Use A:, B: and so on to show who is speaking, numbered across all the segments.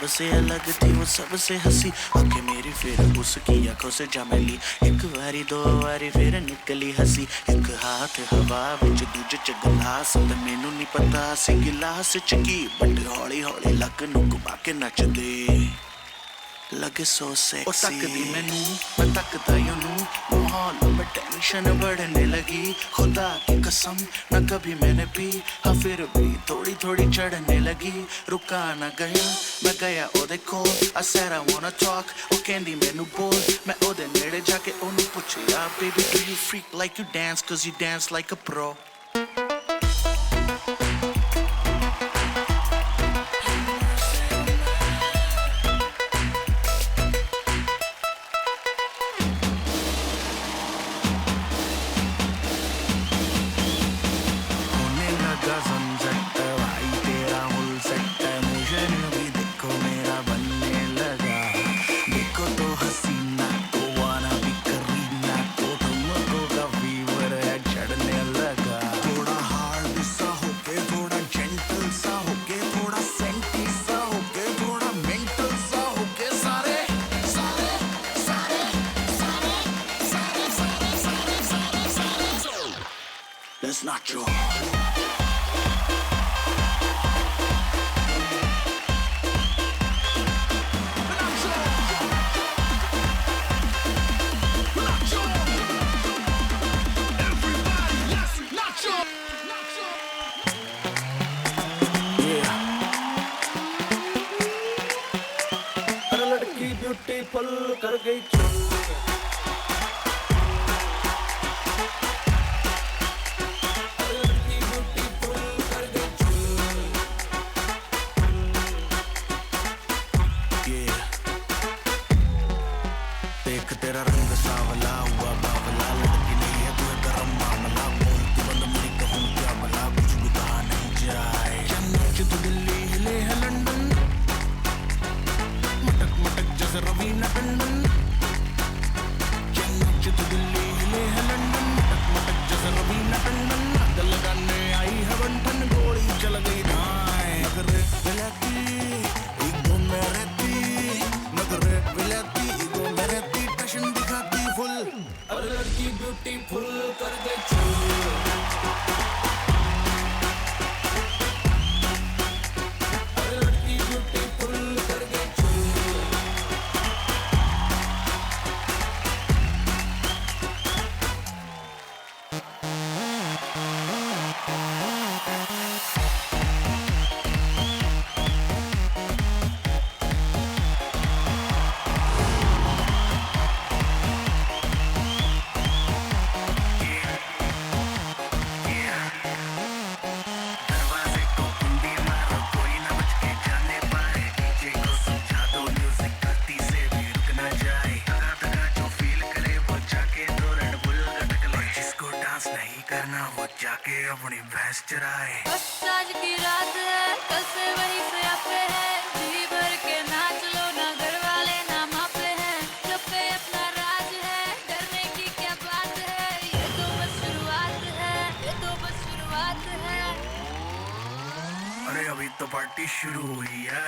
A: सबसे अलग थी वो सबसे हंसी आंखें मेरी फिर उसकी आंखों से जा मिली एक बारी दो बारी फिर निकली हंसी एक हाथ हवा विच दूजे च गलास ते मैनू नहीं पता सी गिलास च की बट हौली हौली लक नू घुमा के नचदे लगे सो सेक्सी। ओ तकदी मैनू मैं तकदा यूं माहौल में टेंशन बढ़ने लगी खुदा की कसम न कभी मैंने पी हाँ फिर भी थोड़ी थोड़ी चढ़ने लगी रुका ना गया मैं गया ओदे कोल I said I wanna talk ओ कहंदी मैनू बोल मैं ओदे नेड़े जाके ओनू पुछया baby do you freak like you dance cause you dance like a pro That's not your
B: लड़की ब्यूटीफुल कर गई चुप
A: तेरा रंग सावला हुआ बावला लड़की नहीं है तू गरम मामला बोल तू बंद मेरी कहूँ क्या भला कुछ भी कहा नहीं जाए जन्नत तू दिल्ली हिले है लंदन मटक मटक जैसे रवीना टंडन जन्नत तू दिल्ली हिले है लंदन मटक मटक जैसे रवीना टंडन दिल लगाने आई है बंधन गोली चल गई दाएं मगर विलाती ईगो में रहती मगर विलाती ईगो में रहती
B: अब लड़की ब्यूटीफुल कर दे चूर लड़की ब्यूटीफुल कर दे चूर
A: जाके अपनी भैंस चराए
C: बस आज की रात है कल से वही से आपे है जी भर के नाच लो ना घर वाले ना मापे हैं जब पे अपना राज है डरने की क्या बात है ये तो बस शुरुआत है ये तो बस शुरुआत है
A: अरे अभी तो पार्टी शुरू हुई है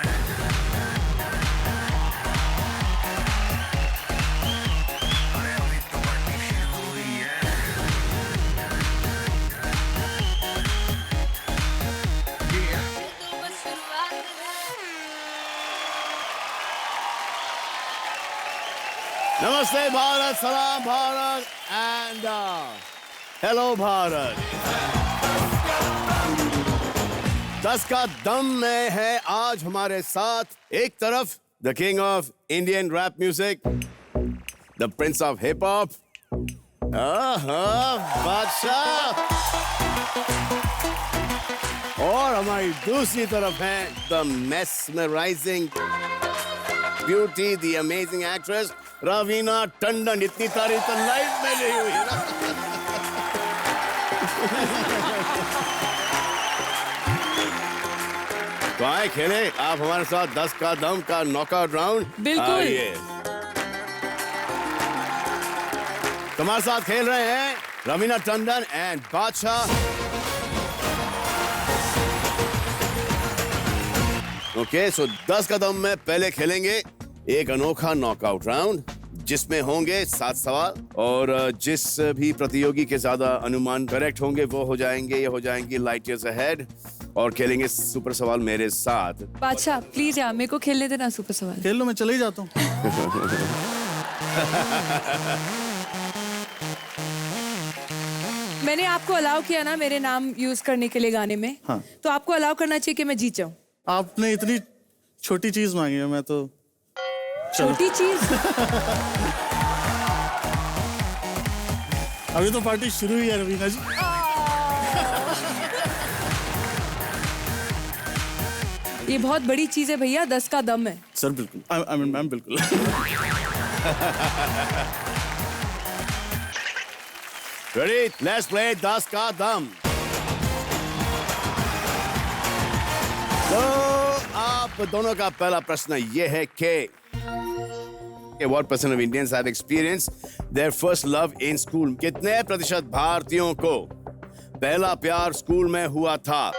D: नमस्ते भारत सलाम भारत एंड हेलो भारत 10 का दम में है आज हमारे साथ एक तरफ the king of Indian rap music the prince of hip hop Badshah और हमारी दूसरी तरफ है the mesmerising beauty the amazing actress Raveena Tandon इतनी तारीफ तो लाइफ में नहीं हुई ना तो आए खेले आप हमारे साथ 10 का दम का नॉकआउट राउंड
E: बिल्कुल
D: तुम्हारे साथ खेल रहे हैं रवीना टंडन एंड बादशाह ओके, सो 10 कदम में पहले खेलेंगे एक अनोखा नॉकआउट राउंड जिसमें होंगे 7 सवाल और जिस भी प्रतियोगी के ज्यादा अनुमान करेक्ट होंगे वो हो जाएंगे लाइट ईयर्स अहेड और खेलेंगे सुपर सवाल मेरे साथ।
C: बादशाह प्लीज यार मेरे को खेलने देना सुपर सवाल।
E: खेल लो, मैं चले ही जाता हूँ।
C: मैंने आपको अलाउ किया ना मेरे नाम यूज करने के लिए गाने में।
E: हाँ।
C: तो आपको अलाउ करना चाहिए कि मैं जीत जाऊं।
E: आपने इतनी छोटी चीज मांगी है, मैं तो
C: छोटी चीज।
E: अभी तो पार्टी शुरू ही है रवीना जी।
C: ये बहुत बड़ी चीज है भैया, 10 का दम है।
E: सर बिल्कुल, आई मीन मैम बिल्कुल।
D: रेडी, लेट्स प्ले 10 का दम। तो आप दोनों का पहला प्रश्न ये है कि what percent of Indians have experienced their first love in school? कितने प्रतिशत भारतीयों को पहला प्यार स्कूल में हुआ था?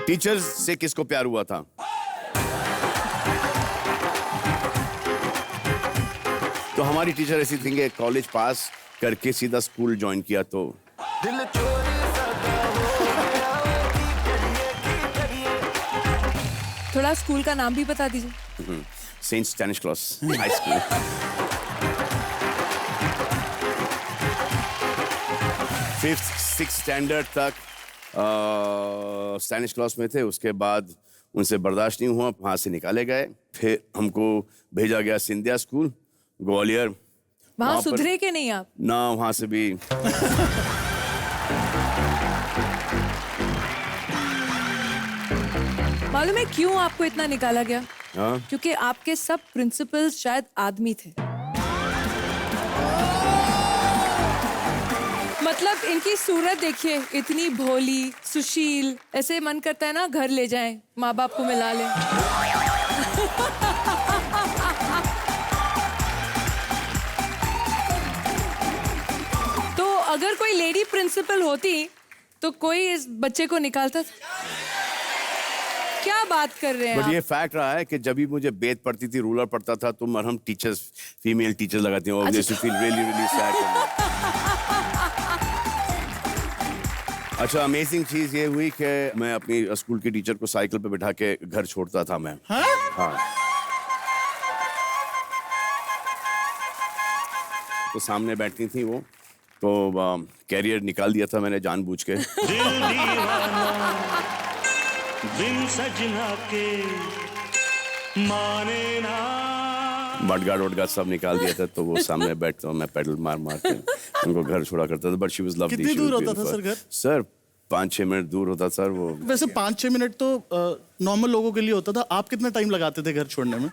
D: टीचर्स से किसको प्यार हुआ था? तो हमारी टीचर ऐसी थी कि कॉलेज पास करके सीधा स्कूल ज्वाइन किया तो
C: थोड़ा स्कूल का नाम भी बता दीजिए।
D: Saint Stanislaus high school. Fifth six standard तक स्टैनिस्लॉस में थे। उसके बाद उनसे बर्दाश्त नहीं हुआ, वहाँ से निकाले गए। फिर हमको भेजा गया सिंधिया स्कूल ग्वालियर।
C: वहाँ सुधरे के नहीं आप?
D: ना, वहाँ से भी
C: मालूम है क्यों आपको इतना निकाला गया?
D: हाँ?
C: क्योंकि आपके सब प्रिंसिपल्स शायद आदमी थे। मतलब इनकी सूरत देखिए, इतनी भोली सुशील, ऐसे मन करता है ना घर ले जाएं, माँ बाप को मिला लें। तो अगर कोई लेडी प्रिंसिपल होती तो कोई इस बच्चे को निकालता था। क्या बात कर रहे हैं
D: बट
C: आप?
D: ये फैक्ट रहा है कि जब भी मुझे बेत पड़ती थी, रूलर पड़ता था, तो मरहम टीचर्स, फीमेल टीचर्स लगाती हैं। Obviously feel really really sad. अच्छा, अमेजिंग चीज ये हुई कि मैं अपनी स्कूल की टीचर को साइकिल पे बिठा के घर छोड़ता था मैं। हाँ। तो सामने बैठती थी वो, तो कैरियर निकाल दिया था मैंने जानबूझ के।
F: बिन सजना के माने ना।
D: मडगार्ड वडगार्ड सब निकाल दिया था, तो वो सामने बैठता हूँ मैं, पेडल मार मार के उनको घर छोड़ा करता था। But she was lovely.
E: कितनी दूर होता था सर घर?
D: सर 5-6 मिनट दूर होता सर वो।
E: वैसे 5-6 मिनट तो नॉर्मल लोगों के लिए होता था। आप कितना टाइम लगाते थे घर छोड़ने में?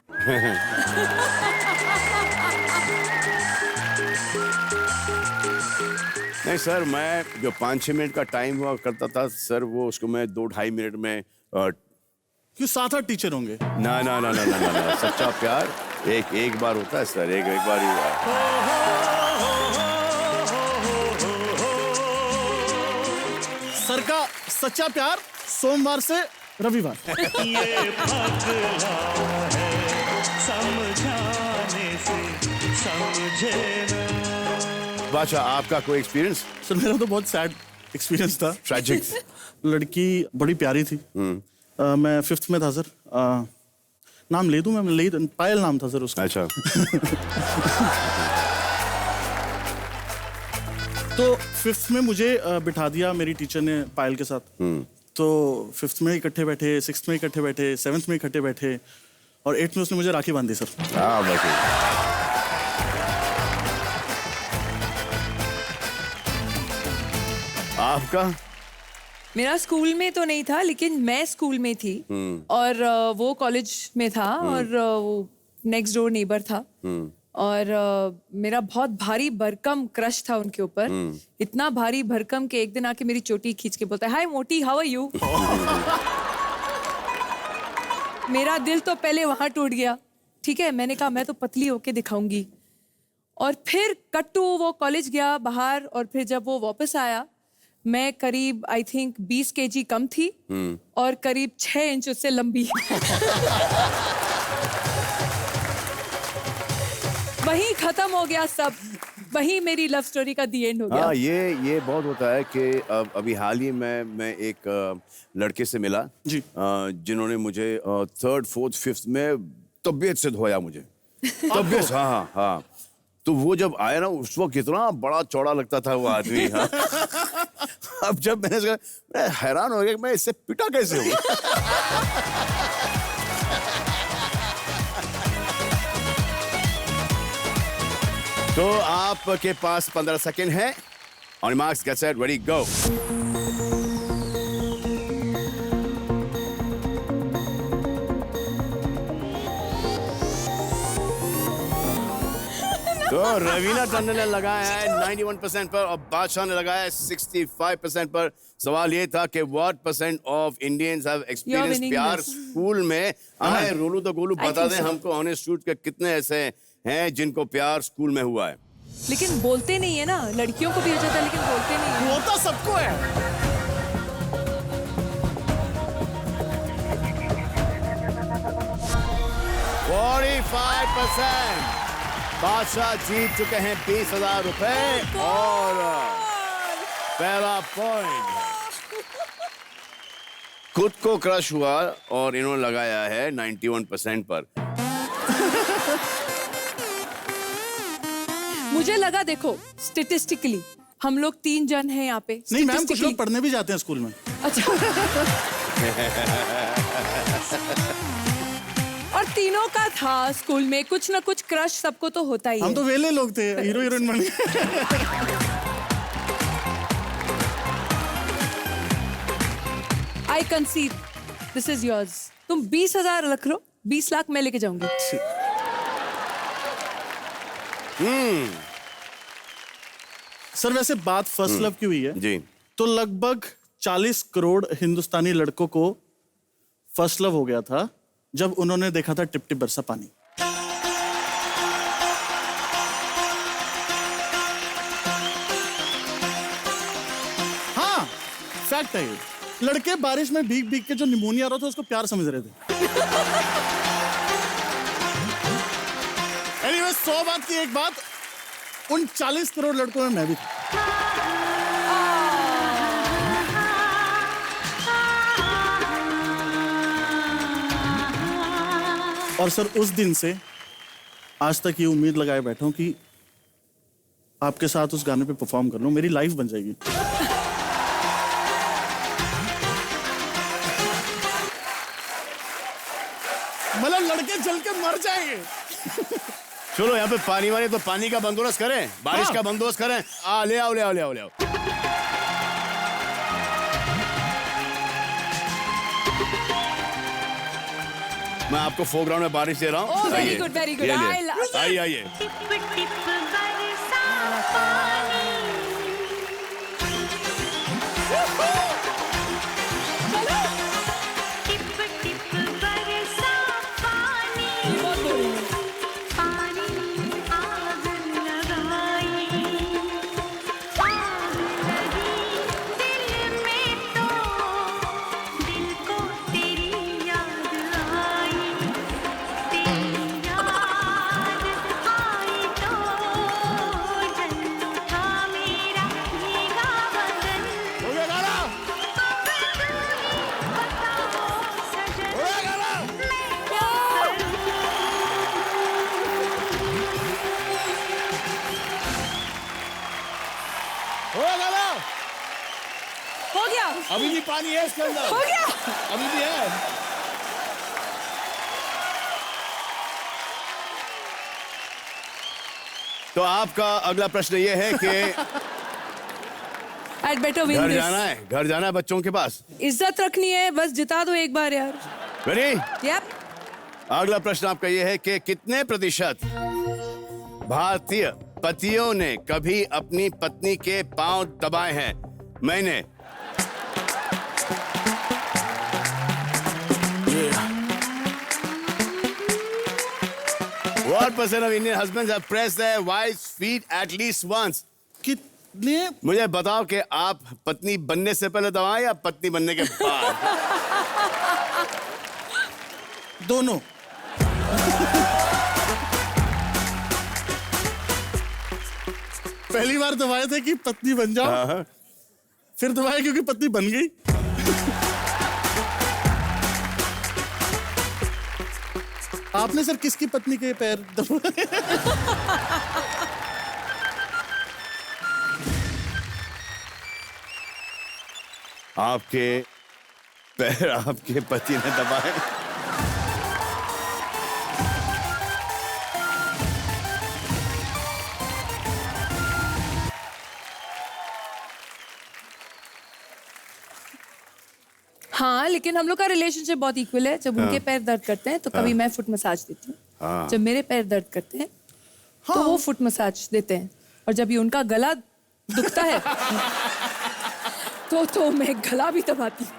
D: नहीं सर, मैं जो 5-6 मिनट का टाइम हुआ करता था सर, वो उसको मैं 2-2.5 मिनट में
E: क्यों 7-8 टीचर होंगे?
D: ना ना ना ना ना ना, ना। सच्चा प्यार एक बार होता है सर, एक बार ही हुआ है।
E: सर का सच्चा प्यार सोमवार से रविवार।
F: ये पगला है समझाने से समझे ना।
D: बादशाह, आपका कोई एक्सपीरियंस?
E: सर मेरा तो बहुत सैड एक्सपीरियंस था।
D: ट्रैजिक।
E: लड़की बड़ी प्यारी थी। मैं 5th में था सर। नाम ले दूं मैं? ले दूं। पायल नाम था सर उसका।
D: अच्छा।
E: तो 5th में मुझे बिठा दिया मेरी टीचर ने पायल के साथ। तो 5th में इकट्ठे बैठे, 6th में इकट्ठे बैठे, 7th में इकट्ठे बैठे और 8th में उसने मुझे राखी बांधी सर।
D: हाँ बाकी आपका?
C: मेरा स्कूल में तो नहीं था, लेकिन मैं स्कूल में थी और वो कॉलेज में था और वो नेक्स्ट डोर नेबर था और मेरा बहुत भारी भरकम क्रश था उनके ऊपर। इतना भारी भरकम कि एक दिन आके मेरी चोटी खींच के बोलता है, हाय मोटी, हाउ आर यू? मेरा दिल तो पहले वहां टूट गया। ठीक है, मैंने कहा मैं तो पतली होके दिखाऊंगी
G: और फिर कट्टू वो कॉलेज गया बाहर, और फिर जब वो वापस आया मैं करीब आई थिंक 20 kg कम थी और करीब 6 इंच उससे लंबी। वहीं खत्म हो गया सब, वहीं मेरी लव स्टोरी का दी एंड हो गया।
D: हाँ, ये बहुत होता है कि अभी हाल ही में मैं एक लड़के से मिला
E: जी।
D: जिन्होंने मुझे 3rd 4th 5th में तबीयत से धोया मुझे। तबीयत, हाँ हाँ हाँ। तो वो जब आया ना उस वक्त कितना बड़ा चौड़ा लगता था वो आदमी। हाँ। अब जब मैंने कहा, मैं हैरान हो गया कि मैं इससे पिटा कैसे हूँ। तो आपके पास 15 सेकंड है। On marks get set ready गो। तो रवीना टंडन ने लगाया है 91% पर और बादशाह ने लगाया है 65% पर। सवाल ये था कि what % of Indians have experience
G: winning
D: प्यार
G: this.
D: स्कूल में। आए रोलू तो गोलू
G: I
D: बता
G: think
D: दें
G: so.
D: हमको ऑनेस्ट शूट के कितने ऐसे हैं जिनको प्यार स्कूल में हुआ है।
G: लेकिन बोलते नहीं है ना, लड़कियों को भी हो जाता है लेकिन बोलते नहीं है।
E: होता सबको है।
D: बादशाह जीत चुके हैं 20,000 रुपए और पहला पॉइंट खुद को क्रश हुआ और इन्होंने लगाया है 91% पर।
G: मुझे लगा देखो स्टेटिस्टिकली हम लोग 3 जन हैं यहाँ पे।
E: नहीं मैम, कुछ
G: Statistically-
E: लोग पढ़ने भी जाते हैं स्कूल में।
G: अच्छा। और तीनों का था स्कूल में कुछ ना कुछ क्रश सबको तो होता ही
E: हम
G: है।
E: तो वेले लोग थे, हीरो हीरोइन बन गए।
G: आई कंसीड दिस इज योर्स। तुम 20,000 रख लो, 20 लाख मैं लेके जाऊंगी।
E: सर वैसे बात फर्स्ट लव की हुई है
D: जी।
E: तो लगभग 40 करोड़ हिंदुस्तानी लड़कों को फर्स्ट लव हो गया था जब उन्होंने देखा था टिप टिप बरसा पानी। हाँ फैक्ट है ये। लड़के बारिश में भीग भीग के जो निमोनिया आ रहा था उसको प्यार समझ रहे थे। एनीवे 100 बात की एक बात, उन 40 करोड़ लड़कों में मैं भी था। और सर उस दिन से आज तक ये उम्मीद लगाए बैठा हूं कि आपके साथ उस गाने पे परफॉर्म कर लूं, मेरी लाइफ बन जाएगी। मतलब लड़के जल के मर जाएंगे।
D: चलो यहाँ पे पानी वाले तो पानी का बंदोबस्त करें, बारिश
E: हाँ।
D: का बंदोबस्त करें। ले आओ ले आओ ले आओ ले आओ। मैं आपको फोरग्राउंड में बारिश दे रहा हूँ।
G: Oh, very
D: आइए।
G: good, very good.
D: ये लिए।
G: I love-
D: आइए आइए।
C: टिप टिप बरसा पानी टिप टिप बरसा पानी पानी आग लगाई आग लगी दिल में तो दिल को तेरी याद आई तेरी याद आई तो जल उठा मेरा भीगा बदन
D: हो गया गाना?
C: बताओ सजन
D: हो गया गाना?
C: मैं क्या करूं
D: हो गया गाना?
G: हो गया,
D: अभी भी पानी है इसके अंदर।
G: हो गया।
D: अभी भी है। तो आपका अगला प्रश्न ये है कि
G: I'd better win
D: घर
G: this.
D: जाना है, घर जाना है बच्चों के पास।
G: इज्जत रखनी है, बस जिता दो एक बार यार।
D: रेडी?
G: Yep.
D: अगला प्रश्न आपका यह है कि कितने प्रतिशत भारतीय पतियों ने कभी अपनी पत्नी के पांव दबाए हैं? मैंने What % of Indian husbands have pressed their wives' feet at least once.
E: कितने?
D: मुझे बताओ कि आप पत्नी बनने से पहले दबाएं या पत्नी बनने के बाद?
E: दोनों। पहली बार दबाए थे कि पत्नी बन जाओ,
D: हाँ।
E: फिर दबाया क्योंकि पत्नी बन गई। आपने सर किसकी पत्नी के पैर दबाए?
D: आपके पैर आपके पति ने दबाए।
G: हाँ, लेकिन हम लोग का रिलेशनशिप बहुत इक्वल है। जब उनके पैर दर्द करते हैं तो कभी मैं फुट मसाज देती हूँ, जब मेरे पैर दर्द करते हैं तो वो फुट मसाज देते हैं, और जब ये उनका गला दुखता है तो मैं गला भी दबाती हूँ।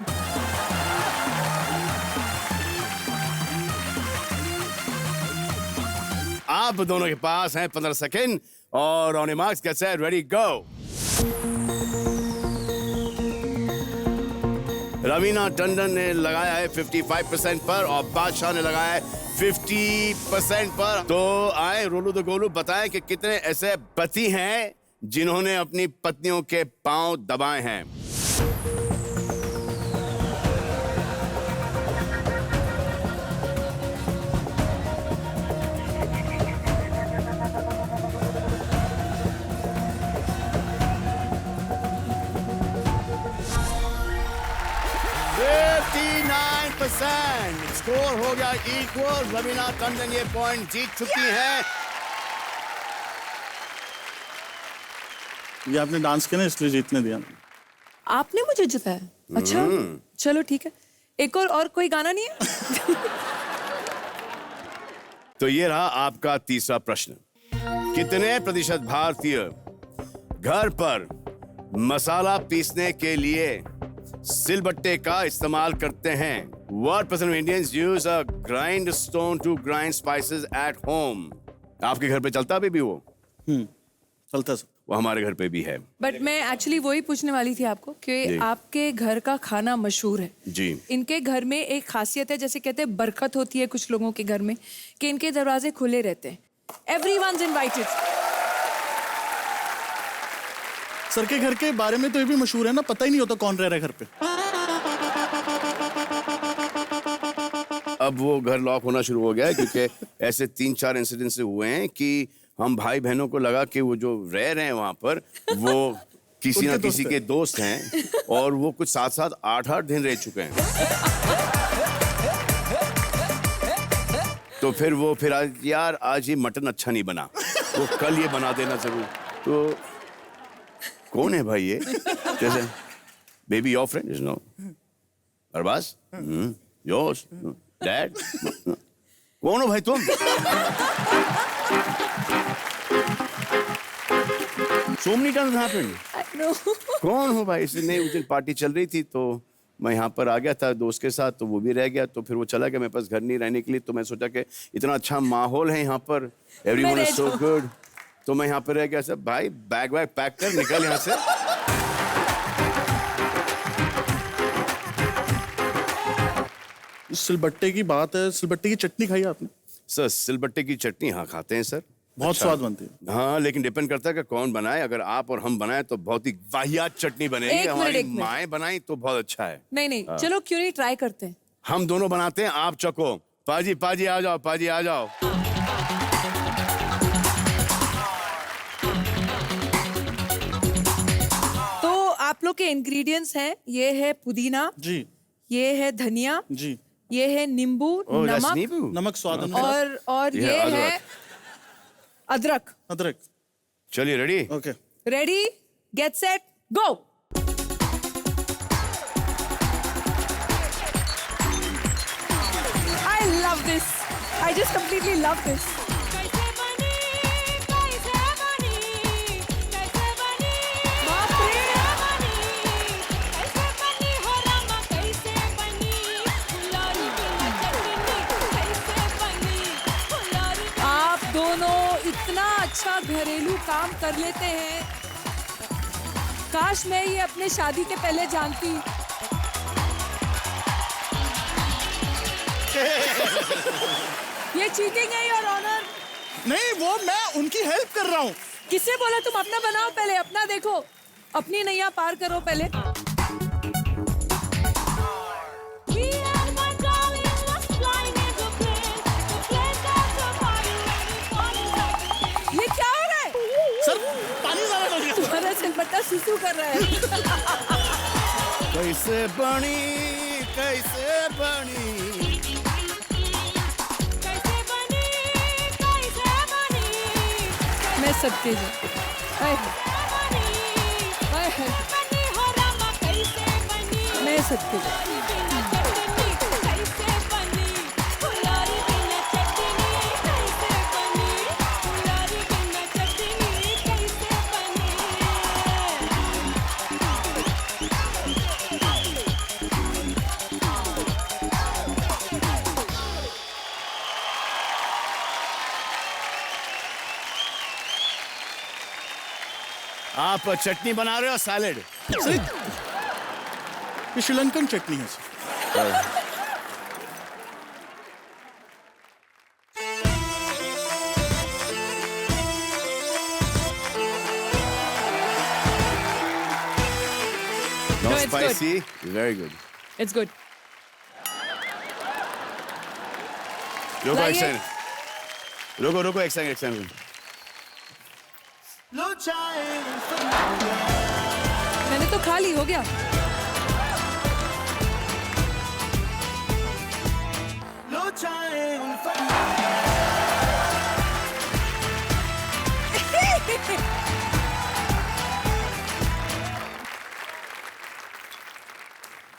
D: आप दोनों के पास हैं 15 सेकेंड और on marks get set ready go. Raveena Tandon ने लगाया है 55% पर और बादशाह ने लगाया है 50% पर। तो आए रोलू द गोलू, बताएं कि कितने ऐसे पति हैं जिन्होंने अपनी पत्नियों के पांव दबाए हैं। स्कोर हो गया इक्वल। रवीना टंडन ये पॉइंट जीत चुकी है।
E: ये आपने डांस किया ना, इसलिए जीतने दिया।
G: आपने मुझे जिताया? अच्छा, चलो ठीक है। एक और कोई गाना नहीं है?
D: तो ये रहा आपका तीसरा प्रश्न। कितने प्रतिशत भारतीय घर पर मसाला पीसने के लिए सिलबट्टे का इस्तेमाल करते हैं? What percent of Indians use a grind stone to grind spices at home? आपके घर पे चलता भी वो?
E: चलता सर।
D: वो हमारे घर पे भी है।
G: बट मैं एक्चुअली वही पूछने वाली थी आपको कि आपके घर का खाना मशहूर है
D: जी।
G: इनके घर में एक खासियत है, जैसे कहते हैं बरकत होती है कुछ लोगों के घर में, कि इनके दरवाजे खुले रहते हैं। Everyone's invited.
E: सर के घर के बारे में तो ये भी मशहूर है ना, पता ही नहीं होता कौन रह रहा है घर पे।
D: अब वो घर लॉक होना शुरू हो गया है क्योंकि ऐसे 3-4 इंसिडेंट्स हुए हैं कि हम भाई बहनों को लगा कि वो जो रह रहे हैं वहां पर वो किसी ना किसी के दोस्त हैं और वो कुछ 7-7 8-8 दिन रह चुके हैं। तो फिर आज यार आज ये मटन अच्छा नहीं बना, वो कल ये बना देना जरूर। तो कौन है भाई ये? जैसे baby your friend is no Arbaaz yours dad कौन हो भाई तुम? So many times happened.
G: I know.
D: कौन हो भाई? इसलिए उस दिन पार्टी चल रही थी तो मैं यहाँ पर आ गया था दोस्त के साथ, तो वो भी रह गया, तो फिर वो चला गया, मेरे पास घर नहीं रहने के लिए। तो मैं सोचा कि इतना अच्छा माहौल है यहाँ पर, एवरीवन इज सो गुड, तो मैं यहाँ पर रह गया। सब भाई बैग वैग पैक कर निकल यहाँ से।
E: सिलबट्टे की बात है, सिलबट्टे की चटनी खाई आपने?
D: सर सिलबट्टे की चटनी हाँ खाते हैं सर,
E: बहुत स्वाद बनती है।
D: हाँ लेकिन डिपेंड करता है कि कौन बनाए। अगर आप और हम बनाए तो बहुत ही वाहियात चटनी बनेगी।
G: एक
D: हमारी
G: मिनट।
D: माएँ बनाई तो बहुत अच्छा है।
G: नहीं चलो क्यों नहीं ट्राई करते हैं।
D: हम दोनों बनाते हैं, आप चको। पाजी पाजी आ जाओ, पाजी आ जाओ।
G: तो आप लोग के इंग्रेडिएंट्स हैं, ये है पुदीना
E: जी
G: ये है धनिया
E: जी,
G: ये है नींबू
D: Oh, that's
G: नमक
D: नींबू?
E: नमक स्वाद अनुसार।
G: और ये है अदरक।
E: अदरक।
D: चलिए ready?
E: Okay.
G: Ready get set go. I love this. I just completely love this. बाप रे। आप दोनों इतना अच्छा घरेलू काम कर लेते हैं। काश मैं ये अपने शादी के पहले जानती। ये चीटिंग है योर ऑनर।
E: नहीं, वो मैं उनकी हेल्प कर रहा हूँ।
G: किससे बोला तुम अपना बनाओ पहले, अपना देखो, अपनी नैया पार करो पहले। ये क्या हो रहा है?
E: सर, पानी ज़्यादा डल गया।
G: तुम्हारा सिलबट्टा सुसु कर रहा है।
D: कैसे बनी, कैसे बनी।
G: मैं सबके लिए। मैं सबके लिए।
D: आप चटनी बना रहे हो सैलेड?
E: सर, ये श्रीलंकन चटनी है sir.
D: No
G: it's good.
D: spicy, very good.
G: It's good.
D: रुको
G: लाइए।
D: एक सेकंड, रुको एक सेकंड।
G: मैंने तो खा ली, हो गया।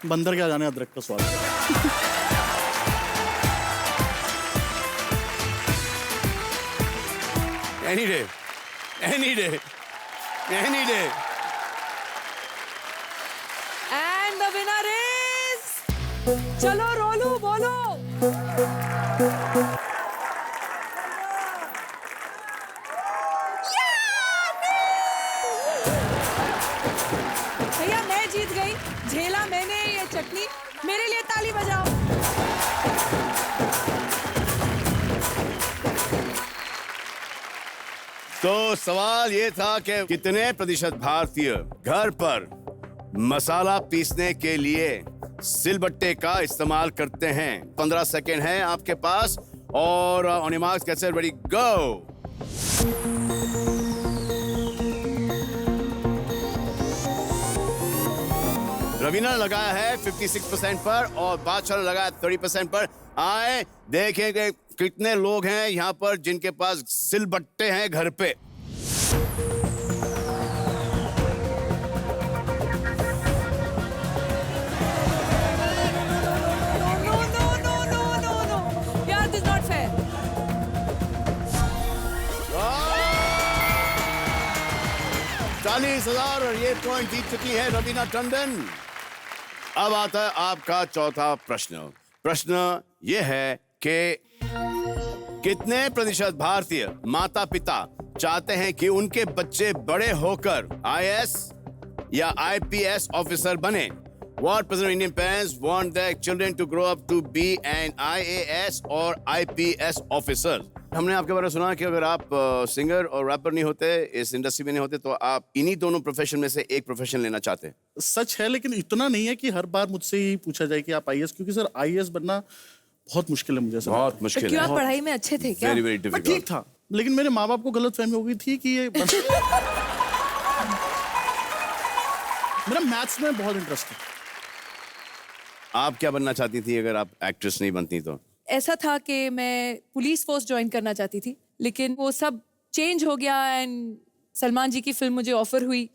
E: बंदर क्या जाने अदरक का स्वाद।
D: Any day, any day, any day.
G: And the winner is, चलो रोलू बोलो। भैया मैं जीत गई, झेला मैंने ये चटनी। मेरे लिए ताली बजाओ।
D: तो सवाल ये था कि कितने प्रतिशत भारतीय घर पर मसाला पीसने के लिए सिलबट्टे का इस्तेमाल करते हैं? 15 सेकेंड है आपके पास और on your marks, get set, ready, go. Raveena ने लगाया है 56% पर और बादशाह ने लगाया 30% पर। आए देखें कि कितने लोग हैं यहाँ पर जिनके पास सिलबट्टे हैं घर पे।
G: No. Yeah, this is not fair.
D: 40,000 और ये पॉइंट जीत चुकी है रवीना टंडन। अब आता है आपका चौथा प्रश्न। प्रश्न ये है कि कितने प्रतिशत भारतीय माता पिता चाहते हैं कि उनके बच्चे बड़े होकर IAS या IPS ऑफिसर बने? What percent of Indian parents want their children to grow up to be an IAS or IPS officer? हमने आपके बारे में सुना कि अगर आप सिंगर और रैपर नहीं होते, इस इंडस्ट्री में नहीं होते, तो आप इन्हीं दोनों प्रोफेशन में से एक प्रोफेशन लेना चाहते हैं।
E: सच है, लेकिन इतना नहीं है कि हर बार मुझसे ही पूछा जाए कि आप IAS, क्योंकि सर IAS बनना बहुत मुश्किल है मुझे सर।
D: बहुत मुश्किल
G: क्यों
D: है।
G: आप पढ़ाई में अच्छे थे क्या?
D: वेरी वेरी
E: मैं
D: डिफिकल्ट।
E: ठीक था, लेकिन मेरे माँ बाप को गलत फहमी हो गई थी कि ये मेरा मैथ्स में बहुत इंटरेस्ट है।
D: आप क्या बनना चाहती थी अगर आप एक्ट्रेस नहीं बनती तो?
G: ऐसा था कि मैं पुलिस फोर्स ज्वाइन करना चाहती थी, लेकिन वो सब चेंज हो गया एंड सलमान जी की फिल्म मुझे ऑफर हुई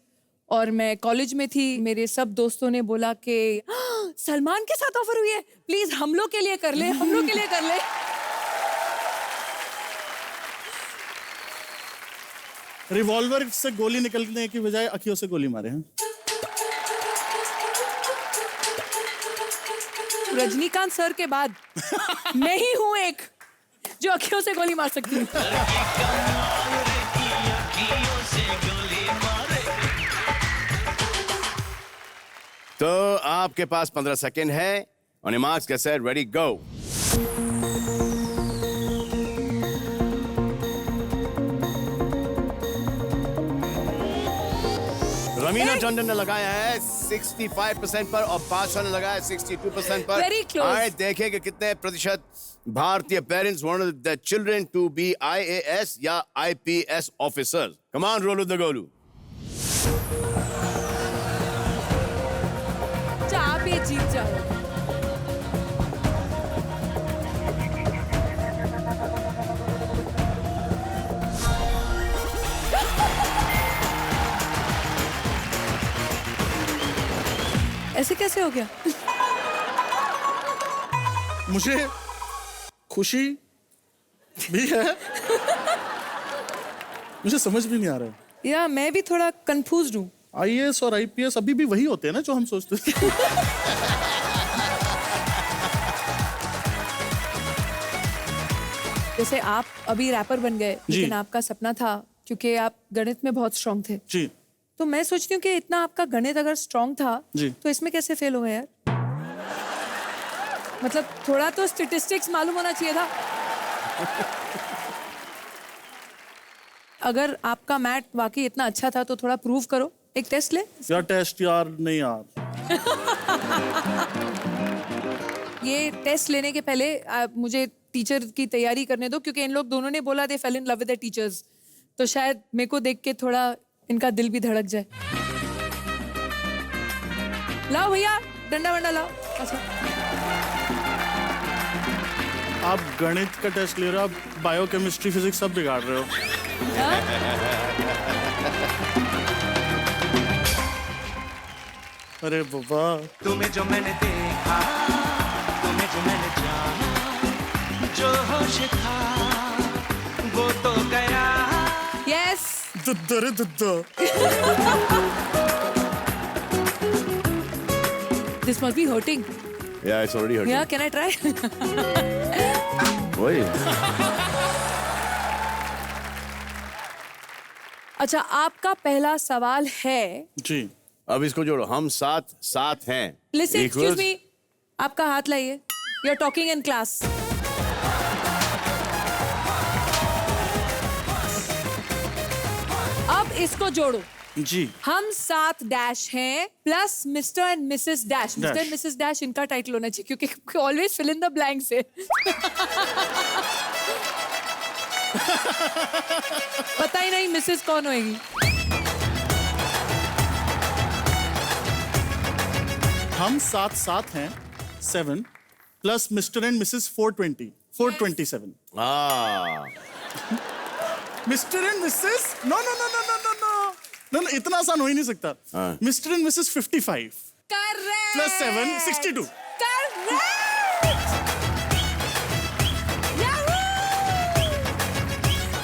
G: और मैं कॉलेज में थी। मेरे सब दोस्तों ने बोला कि सलमान के साथ ऑफर हुई है, प्लीज हम लोग के लिए कर ले, हम लोग के लिए कर ले।
E: रिवॉल्वर से गोली निकलने की बजाय अखियों से गोली मारे हैं।
G: रजनीकांत सर के बाद मैं ही हूँ एक जो अखियों से गोली मार सकती हूँ।
D: तो आपके पास 15 सेकेंड है। On your marks, get set, ready, go. Raveena Tandon ने लगाया है 65% पर और पाशा ने लगाया 62% पर।
G: Very close.
D: आए देखें कि कितने प्रतिशत भारतीय parents wanted their children to be IAS या IPS officers. Come on, roll with the goal.
G: अच्छा, आप ये जीत जाओ। ऐसे कैसे हो गया?
E: मुझे खुशी भी है, मुझे समझ भी नहीं आ रहा है।
G: या मैं भी थोड़ा कंफ्यूज हूँ।
E: IAS और IPS अभी भी वही होते हैं ना जो हम सोचते थे।
G: जैसे आप अभी रैपर बन गए, लेकिन आपका सपना था क्योंकि आप गणित में बहुत स्ट्रांग थे।
E: जी।
G: तो मैं सोचती हूँ कि इतना आपका गणित अगर स्ट्रांग था
E: जी।
G: तो इसमें कैसे फेल हो गए यार? मतलब थोड़ा तो स्टैटिस्टिक्स मालूम होना चाहिए था। अगर आपका मैथ वाकई इतना अच्छा था तो थोड़ा प्रूव करो, एक टेस्ट ले।
E: यार टेस्ट यार नहीं यार।
G: ये टेस्ट लेने के पहले मुझे टीचर की तैयारी करने दो, क्योंकि इन लोग दोनों ने बोला they fell in love with the teachers, तो शायद मेरे को देख के थोड़ा इनका दिल भी धड़क जाए। लाओ भैया डंडा वंडा लाओ। अच्छा
E: आप गणित का टेस्ट ले रहे हो, आप बायोकेमिस्ट्री फिजिक्स सब बिगाड़ रहे हो।
G: हाँ?
E: अरे बाबा,
F: तुम्हें जो मैंने देखा, तुम्हें जो मैंने जाना, जो होश था वो तो गया।
G: यस
E: दुद्दो रे दुद्दो।
G: This must be hurting.
D: Yeah, it's already hurting.
G: Yeah can I try?
D: वही।
G: अच्छा, आपका पहला सवाल है।
E: जी।
D: अब इसको जोड़ो, हम साथ हैं।
G: लिसन, एक्सक्यूज
D: Equals-
G: मी, आपका हाथ लाइए। You are talking in class. अब इसको जोड़ो।
E: जी।
G: हम 7 डैश हैं plus mister and missus dash. Mister and missus dash इनका टाइटल होना चाहिए, क्योंकि always fill in the blanks है। पता ही नहीं मिसेस कौन होएगी।
E: हम साथ हैं 7 plus mister and missus 427। Mister and missus no, इतना आसान हो ही नहीं सकता। Mister and missus 55
G: correct
E: plus 7 62।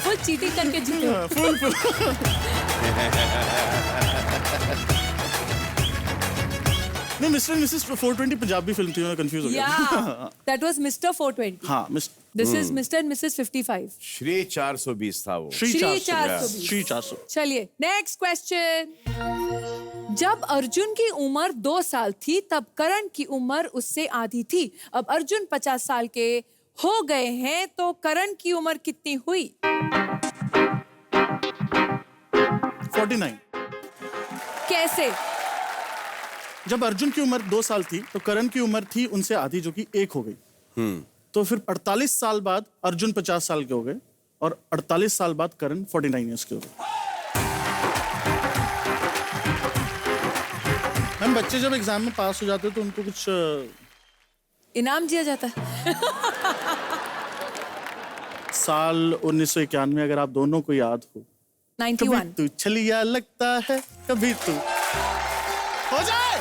G: Full cheating करके जीते हो।
E: फुल। नहीं, mister and missus 420 Punjabi film थी, मैं कंफ्यूज हो गया।
G: Yeah, that was Mr. 420.
E: हाँ,
G: This is Mr. and Mrs. 55.
D: Shri 420 था वो।
E: श्री
G: श्री
E: 420।
G: 420।
E: श्री 400।
G: चलिए नेक्स्ट क्वेश्चन। जब अर्जुन की उम्र 2 साल थी तब करण की उम्र उससे आधी थी। अब अर्जुन 50 साल के हो गए हैं, तो करण की उम्र कितनी हुई?
E: 49।
G: कैसे?
E: जब अर्जुन की उम्र 2 साल थी तो करण की उम्र थी उनसे आधी, जो कि 1 हो गई। तो फिर 48 साल बाद अर्जुन 50 साल के हो गए और 48 साल बाद करण 49 ईयर्स के हो गए। हम बच्चे जब एग्जाम में पास हो जाते हैं तो उनको कुछ
G: इनाम दिया जाता है।
E: साल 1991 अगर आप दोनों को याद हो।
G: 91।
E: कभी तू छलिया लगता है, कभी तू हो जाए।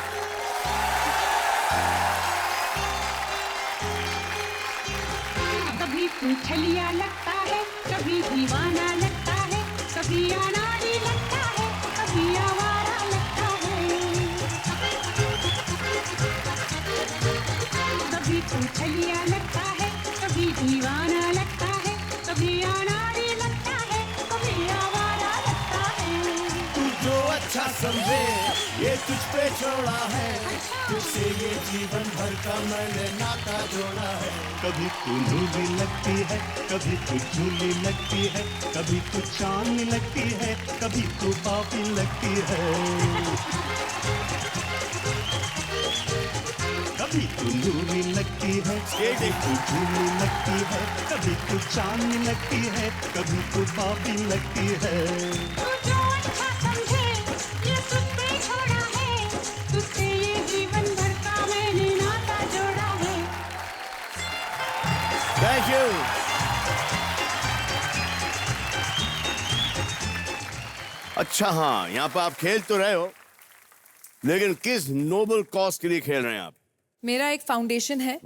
H: कभी तू छलिया लगता है, कभी दीवाना लगता है, कभी अनाड़ी लगता है, कभी आवारा लगता है। कभी तू छलिया लगता है, कभी दीवाना लगता है, कभी अनाड़ी लगता है, कभी आवारा लगता है।
D: जो अच्छा समझे ये तुझ पे छोड़ा है, तुझसे ये जीवन भर का मैंने नाता जोड़ा है।
F: कभी तू झूली लगती है, कभी तू झूली लगती है, कभी तू चांदनी लगती है, कभी तू पापी लगती है। कभी तू नूरी लगती है, कभी तू झूली लगती है, कभी तू चांदनी लगती है, कभी तू पापी लगती है।
H: तू जो अच्छा समझे ये तुझ पे छोड़ा है, तुझसे ये जीवन भर का मैंने नाता जोड़ा है।
D: Thank you. अच्छा हाँ, यहाँ पर आप खेल तो रहे हो, लेकिन किस नोबल कॉज के लिए खेल रहे हैं आप?
G: मेरा एक फाउंडेशन है,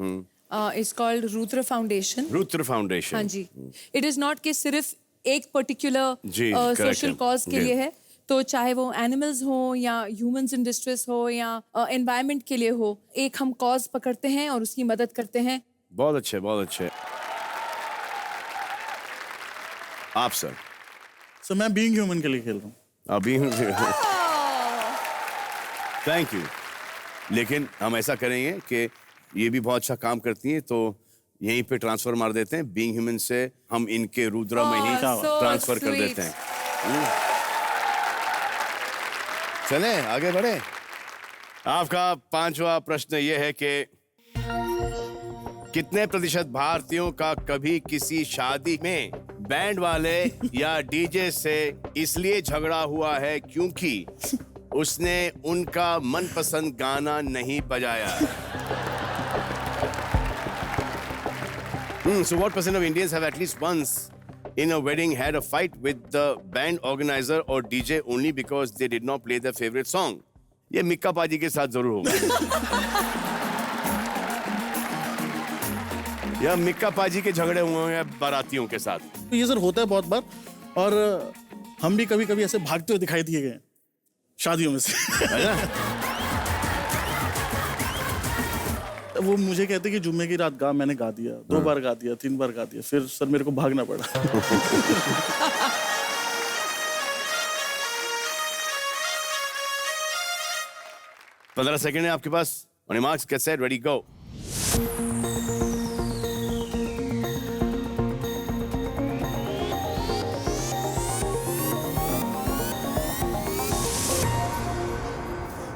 G: it's called Rudra foundation.
D: Rudra foundation.
G: हाँ जी, इट इज नॉट कि सिर्फ एक पर्टिकुलर
D: जी, correct
G: सोशल
D: है।
G: कॉज के
D: जी।
G: लिए है, तो चाहे वो एनिमल्स हो या ह्यूमंस इन डिस्ट्रेस हो या एनवायरनमेंट के लिए हो, एक हम कॉज पकड़ते हैं और उसकी मदद करते हैं।
D: बहुत अच्छे, बहुत अच्छे। आप सर?
E: सो मैं बीइंग ह्यूमन के लिए खेल रहा हूँ।
D: अभी थैंक यू। लेकिन हम ऐसा करेंगे कि ये भी बहुत अच्छा काम करती हैं, तो यहीं पे ट्रांसफर मार देते हैं। बीइंग ह्यूमन से हम इनके रुद्रा में ही
G: Oh, so
D: ट्रांसफर कर
G: sweet.
D: देते हैं। चले आगे बढ़े। आपका 5वां प्रश्न ये है कि कितने प्रतिशत भारतीयों का कभी किसी शादी में बैंड वाले या डीजे से इसलिए झगड़ा हुआ है क्योंकि उसने उनका मनपसंद गाना नहीं बजाया? So what percent of Indians have at least once in a wedding had a fight with the band organizer or DJ only because they did not play their favorite song? ये मिक्का पाजी के साथ जरूर होगा। या मिक्का पाजी के झगड़े हुए हैं बारातियों के साथ।
E: तो ये सर होता है बहुत बार, और हम भी कभी कभी ऐसे भागते हुए दिखाई दिए गए शादियों में से। वो मुझे कहते कि जुम्मे की रात गा, मैंने गा दिया, 2 बार गा दिया, 3 बार गा दिया, फिर सर मेरे को भागना पड़ा।
D: 15 सेकंड है आपके पास। On your marks, get set, ready, go.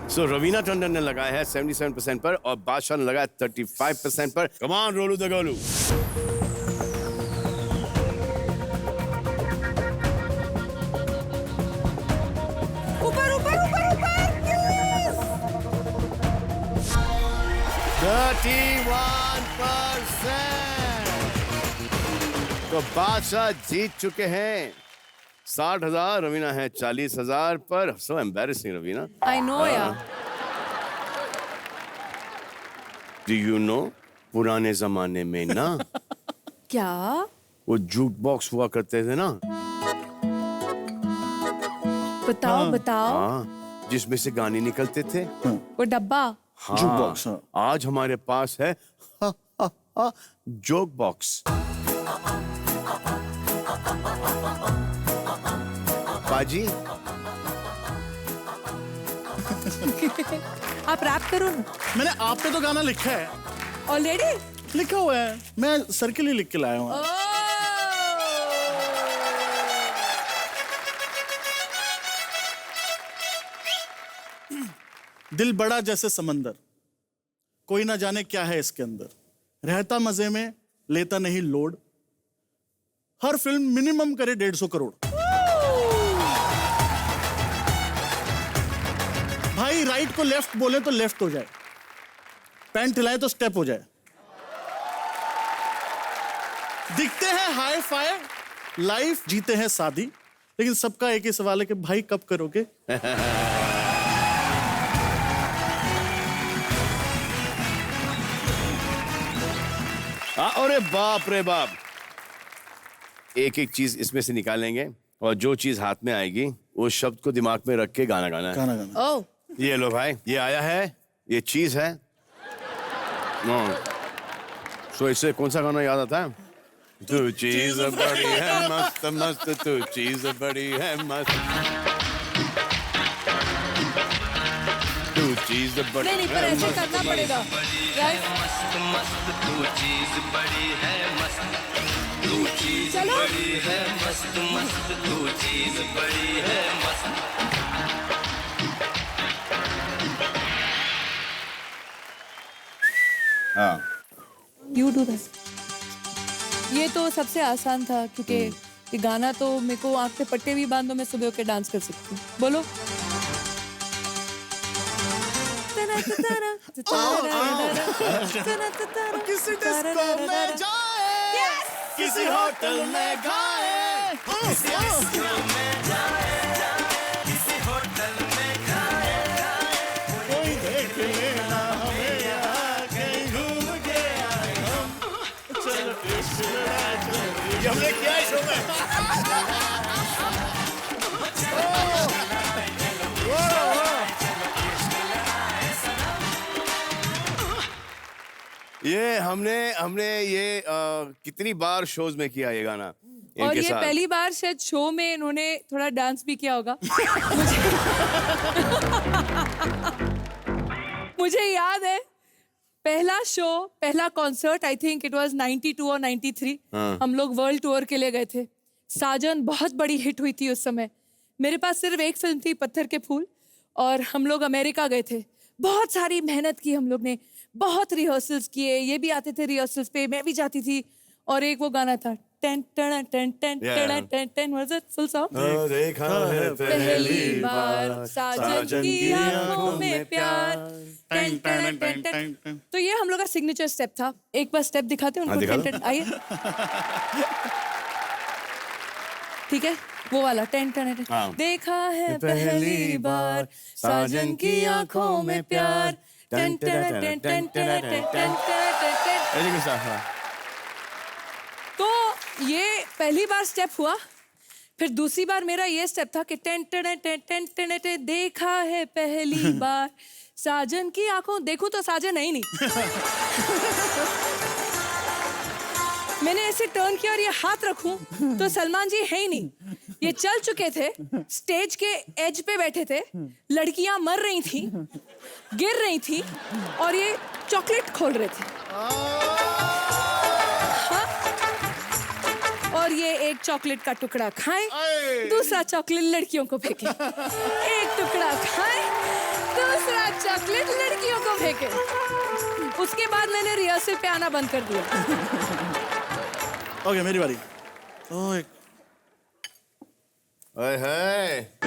D: So Raveena Tandon ने लगाया है 77% पर और बादशाह ने लगाया 35% पर। Come on, रोलू द गोलू।
G: ऊपर ऊपर ऊपर ऊपर
D: 31%। तो बादशाह जीत चुके हैं 60,000, रवीना है 40,000 पर। So embarrassing, Raveena.
G: I know यार।
D: Do you know, पुराने जमाने में ना
G: क्या?
D: वो जूट बॉक्स हुआ करते थे ना।
G: बताओ बताओ।
D: हाँ, जिसमें से गाने निकलते थे।
G: वो डब्बा।
D: हाँ,
E: जूक बॉक्स, हाँ।
D: आज हमारे पास है जोक बॉक्स। पाजी
G: आप रैप करो ना।
E: मैंने आप पे तो गाना लिखा है,
G: ऑलरेडी
E: लिखा हुआ है, मैं सर के लिए लिख के लाया हूँ। दिल बड़ा जैसे समंदर, कोई ना जाने क्या है इसके अंदर, रहता मजे में लेता नहीं लोड, हर फिल्म मिनिमम करे 150 करोड़। भाई राइट को लेफ्ट बोले तो लेफ्ट हो जाए, पैंट हिलाए तो स्टेप हो जाए, दिखते हैं हाई फाई, लाइफ जीते हैं शादी, लेकिन सबका एक ही सवाल है कि भाई कब करोगे?
D: अरे बाप रे बाप। एक एक चीज इसमें से निकालेंगे और जो चीज हाथ में आएगी उस शब्द को दिमाग में रख के गाना गाना है।
E: गाना गाना।
G: ओह,
D: ये लो भाई, ये आया है, ये चीज है। सो इससे कौन सा गाना याद आता है? तू चीज बड़ी है मस्त मस्त, तू चीज बड़ी है मस्त। चीज
G: नहीं नहीं, पर ऐसे करना पड़ेगा Guys,
F: मस्त मस्त तू चीज बड़ी है मस्त तू चीज
G: चलो।
F: बड़ी है मस्त मस्त तू चीज बड़ी है मस्त
D: हाँ
G: You do that. ये तो सबसे आसान था क्योंकि ये गाना तो मेरे को आँख पे पट्टे भी बांधो, मैं सुबह होके डांस कर सकती हूँ. बोलो.
E: किसी डिस्को में जाए, किसी होटल में गाए,
F: किसी होटल में
E: कोई देख लेना हमें यहाँ, कहीं घूम के आए हम. चलो कृष्णा चलो.
D: ये हमने किया है शो में. ये हमने ये कितनी बार शोज में किया ये गाना
G: और
D: इनके
G: ये
D: साथ.
G: पहली बार शायद शो में इन्होंने थोड़ा डांस भी किया होगा. मुझे याद है पहला शो, पहला concert, I think it was 92 और 93. हम लोग वर्ल्ड टूर के लिए गए थे. साजन बहुत बड़ी हिट हुई थी उस समय. मेरे पास सिर्फ एक फिल्म थी, पत्थर के फूल, और हम लोग अमेरिका गए थे. बहुत सारी मेहनत की हम लोग ने, बहुत रिहर्सल्स किए. ये भी आते थे रिहर्सल्स पे, मैं भी जाती थी. और एक वो गाना था ten ten ten ten ten ten ten, was it full song?
D: देखा है
G: पहली बार साजन की आंखों में प्यार. Ten ten ten ten. तो ये हम लोग का सिग्नेचर स्टेप था. एक बार स्टेप दिखाते हैं उनको.
D: दिखा
G: टेन टेन, आइए. ठीक है, वो वाला टेन टेन टेन.
D: हाँ.
G: देखा है पहली बार साजन की आंखों में प्यार. Ten ten ten ten ten ten ten ten.
D: Very good साहब.
G: तो ये पहली बार स्टेप हुआ. फिर दूसरी बार मेरा ये स्टेप था कि ten ten ten ten ten ten. देखा है पहली बार साजन की आंखों. देखूं तो साजन है ही नहीं. मैंने ऐसे टर्न किया और ये हाथ रखूं तो सलमान जी है ही नहीं. ये चल चुके थे, स्टेज के एज पे बैठे थे, लड़कियां मर रही थी, गिर रही थी, और ये चॉकलेट खोल रहे थे. हाँ? और ये एक चॉकलेट का टुकड़ा खाएं, दूसरा चॉकलेट लड़कियों को फेंके. एक टुकड़ा खाएं, दूसरा चॉकलेट लड़कियों को फेंके. उसके बाद मैंने रिहर्सल पे आना बंद कर दिया.
E: ओके, मेरी बारी. तो एक
D: ओए है.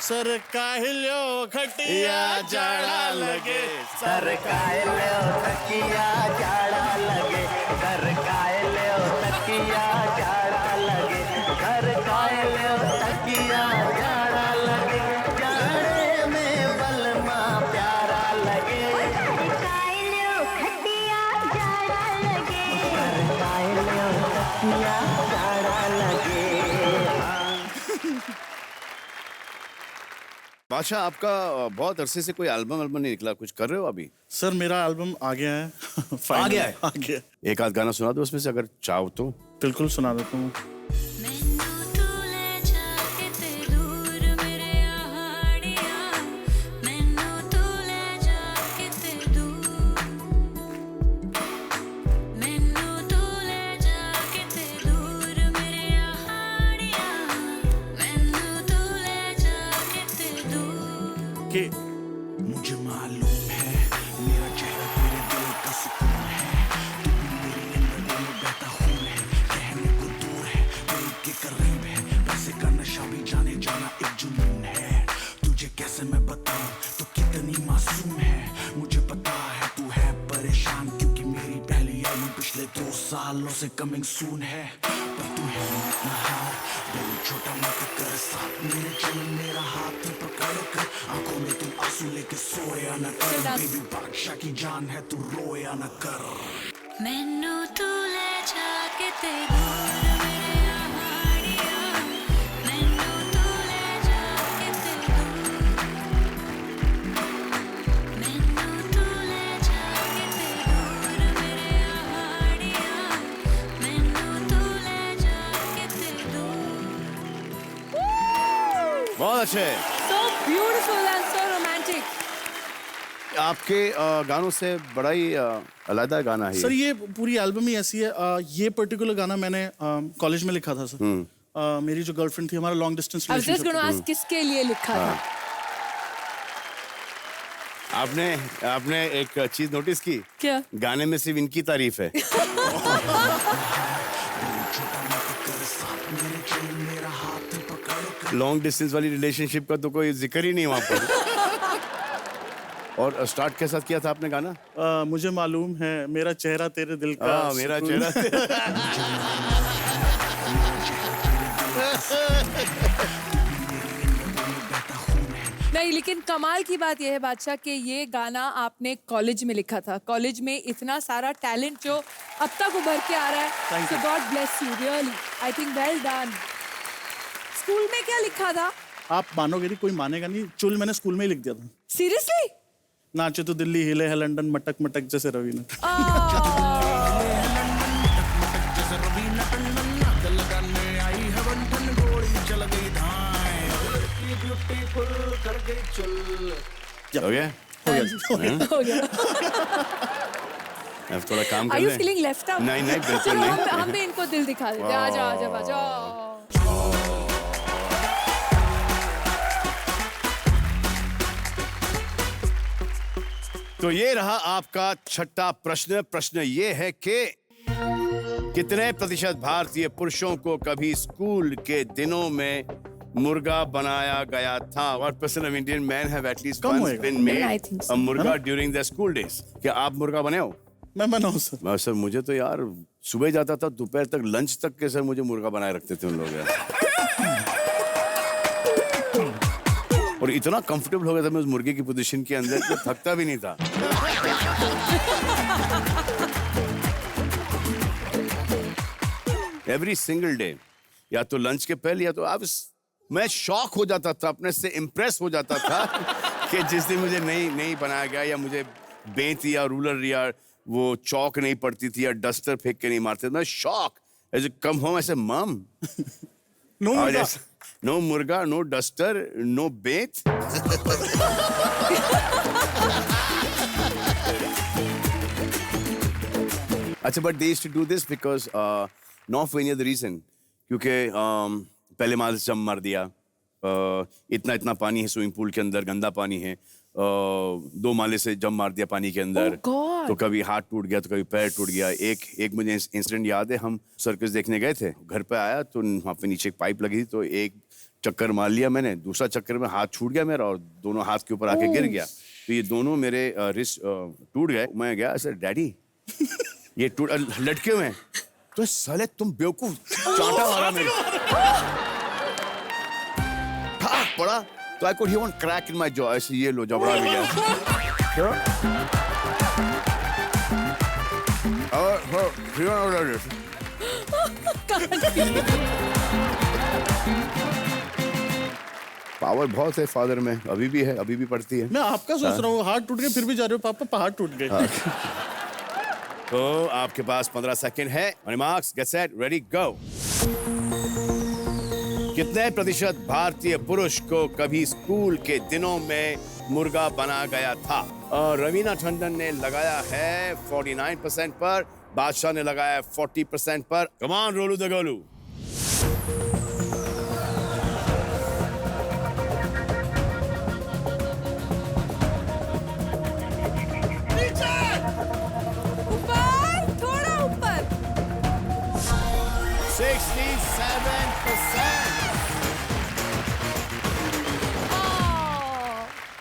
E: सर काहिलो खटिया जाड़ा लगे,
I: सर कायले तकिया जाड़ा लगे, सर कायले तकिया जाड़ा लगे, सर कायले तकिया जाड़ा लगे, जाड़े में बलमा प्यारा लगे,
H: कायले खटिया जाड़ा लगे,
I: सर कायले तकिया जाड़ा लगे.
D: बादशाह, आपका बहुत अरसे से कोई एल्बम नहीं निकला. कुछ कर रहे हो अभी?
E: सर मेरा एल्बम आ गया है.
D: आ गया है?
E: आ गया.
D: एक आध गाना सुना दो उसमें से अगर चाहो तो.
E: बिल्कुल सुना देता हूँ.
C: मैनू तू ले जाके ते दूर मेरे आहाड़िया, मैनू तू ले जाके ते दूर, मैनू तू ले जाके ते दूर मेरे आहाड़िया, मैनू तू ले जाके ते दूर.
A: कि मुझे मालूम है मेरा चेहरा तेरे दिल का सुकून है. तू भी मेरी जिंदगी में बहता खून है. कहने को दूर है, दिल के करीब है. पैसे का नशा भी जाने जाना एक जुनून है. तुझे कैसे मैं बताऊं तो कितनी मासूम है. मुझे पता है तू है परेशान क्योंकि मेरी पहली एल्बम पिछले 2 सालों से कमिंग सून है. पर तू है ना हार, दिल छोटा मत कर. साथ मेरे चल, मेरा हाथ पकड़ कर. आंखों में तुम आंसू लेके सोया न कर. बेबी बादशाह की जान है, तू रोया न कर.
C: मैनू तू ले जाके ते दूर मेरे आहाड़िया, मैनू तू ले जाके ते दूर, मैनू तू ले जाके ते दूर मेरे आहाड़िया, मैनू तू ले जाके ते दूर.
D: बहुत अच्छे.
G: तो ब्यूटीफुल एंड सो रोमांटिक।
D: आपके गानों से बड़ा ही अलग गाना है
E: सर ये पूरी एल्बम ही ऐसी है। ये पर्टिकुलर गाना मैंने कॉलेज में लिखा था सर। मेरी जो गर्लफ्रेंड थी, हमारा long distance
G: I was just gonna
E: relationship.
G: Ask किसके लिए लिखा था?
D: आपने एक चीज नोटिस की?
G: क्या?
D: गाने में सिर्फ इनकी तारीफ है। लॉन्ग डिस्टेंस वाली रिलेशनशिप का तो कोई जिक्र ही नहीं वहां पर। और स्टार्ट के साथ किया था आपने गाना?
E: मुझे मालूम है मेरा चेहरा तेरे दिल का
D: मेरा
E: सुकून।
D: चेहरा
G: नहीं, लेकिन कमाल की बात यह है बादशाह कि ये गाना आपने कॉलेज में लिखा था। कॉलेज में इतना सारा टैलेंट जो अब तक उभर के आ रहा है।
E: Thank
G: so
E: you.
G: God bless you really. I think well done. School में क्या लिखा था?
E: आप मानोगे नहीं, कोई मानेगा नहीं, चुल मैंने स्कूल में ही लिख दिया था।
G: सीरियसली?
E: नाचे तो दिल्ली, हिले है लंदन, मटक मटक जैसे रवीना।
D: हो गया?
G: हो गया।
D: अब थोड़ा काम कर
G: Are you
D: लें।
G: feeling left out?
D: नहीं नहीं बिल्कुल
G: चलो
D: नहीं।
G: हम भी इनको दिल दिखा देते हैं। आजा आजा आजा।
D: तो ये रहा आपका छठा प्रश्न। प्रश्न ये है कि कितने प्रतिशत भारतीय पुरुषों को कभी स्कूल के दिनों में मुर्गा बनाया गया था? What percent of Indian men have at least
E: come
D: once
E: होएगा।
D: been
G: I
D: made
G: think
D: a
G: so.
D: मुर्गा during their school days? क्या आप मुर्गा बने हो?
E: मैं बनाऊं सर?
D: सर मुझे तो यार सुबह जाता था, दोपहर तक, लंच तक के सर मुझे मुर्गा बनाए रखते थे उन लोग यार। और इतना कंफर्टेबल हो गया था मैं उस मुर्गे की पोजीशन के अंदर कि थकता भी नहीं था। एवरी सिंगल डे, या तो लंच के पहले या तो आप मैं शॉक हो जाता था, अपने से इम्प्रेस हो जाता था कि जिस दिन मुझे नहीं बनाया गया, या मुझे बेंत या रूलर या वो चौक नहीं पड़ती थी या डस्टर फेंक के नहीं मारते थे, मैं शॉक एज कम होम ऐसे मम
E: नो मुर्गा।
D: नो मुर्गा, नो डस्टर, नो बेंत। अच्छा, but they used to do this because not for any other reason, क्योंकि पहले माल से जम मार दिया, इतना इतना पानी है स्विमिंग पूल के अंदर, गंदा पानी है, 2 माले से जम मार दिया पानी के अंदर।
G: Oh God!
D: तो कभी हाथ टूट गया तो कभी पैर टूट गया। एक मुझे इंसिडेंट याद है, हम सर्कस देखने गए थे, घर पे आया तो वहाँ पे नीचे एक पाइप लगी थी, तो एक चक्कर मार लिया मैंने, दूसरा चक्कर में हाथ छूट गया मेरा और दोनों हाथ के ऊपर आके गिर गया। तो ये दोनों मेरे रिस्ट टूट गए। मैं गया ऐसे, डैडी ये टूट लटके हुए हैं। तो साले तुम बेवकूफ, चांटा मारा मेरे, ठाक पड़ा। तो I could hear one crack in my jaw, ऐसे ये लो जबड़ा भी गया। पावर बहुत है फादर में, अभी भी है, अभी भी पड़ती है।
E: मैं आपका सोच रहा हूँ, हाथ टूट गए फिर भी जा रहे हो पापा, पहाड़ टूट गए।
D: तो आपके पास 15 सेकंड है। मार्क्स, गेट सेट, रेडी, गो। कितने प्रतिशत भारतीय पुरुष को कभी स्कूल के दिनों में मुर्गा बना गया था? रवीना टंडन ने लगाया है 49% पर, बादशाह ने लगाया है 40% पर। कम ऑन रोलू द गोलू।
G: ऊपर, थोड़ा ऊपर।
D: 67%।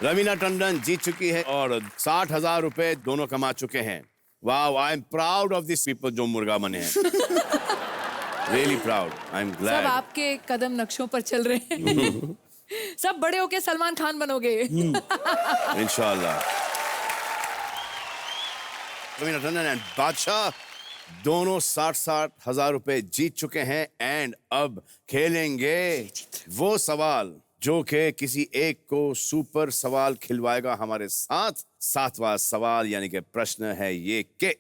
D: रवीना टंडन जीत चुकी है और 60,000 रुपए दोनों कमा चुके हैं। Wow, I am proud of this people जो मुर्गा बने हैं। रियली प्राउड, आई एम
G: सब
D: ग्लैड।
G: आपके कदम नक्शों पर चल रहे हैं। सब बड़े होके सलमान खान बनोगे।
D: इंशाल्लाह। रवीना टंडन एंड बादशाह दोनों 60,000 रुपए जीत चुके हैं एंड अब खेलेंगे वो सवाल जो कि किसी एक को सुपर सवाल खिलवाएगा हमारे साथ। 7वां सवाल यानी कि प्रश्न है ये कि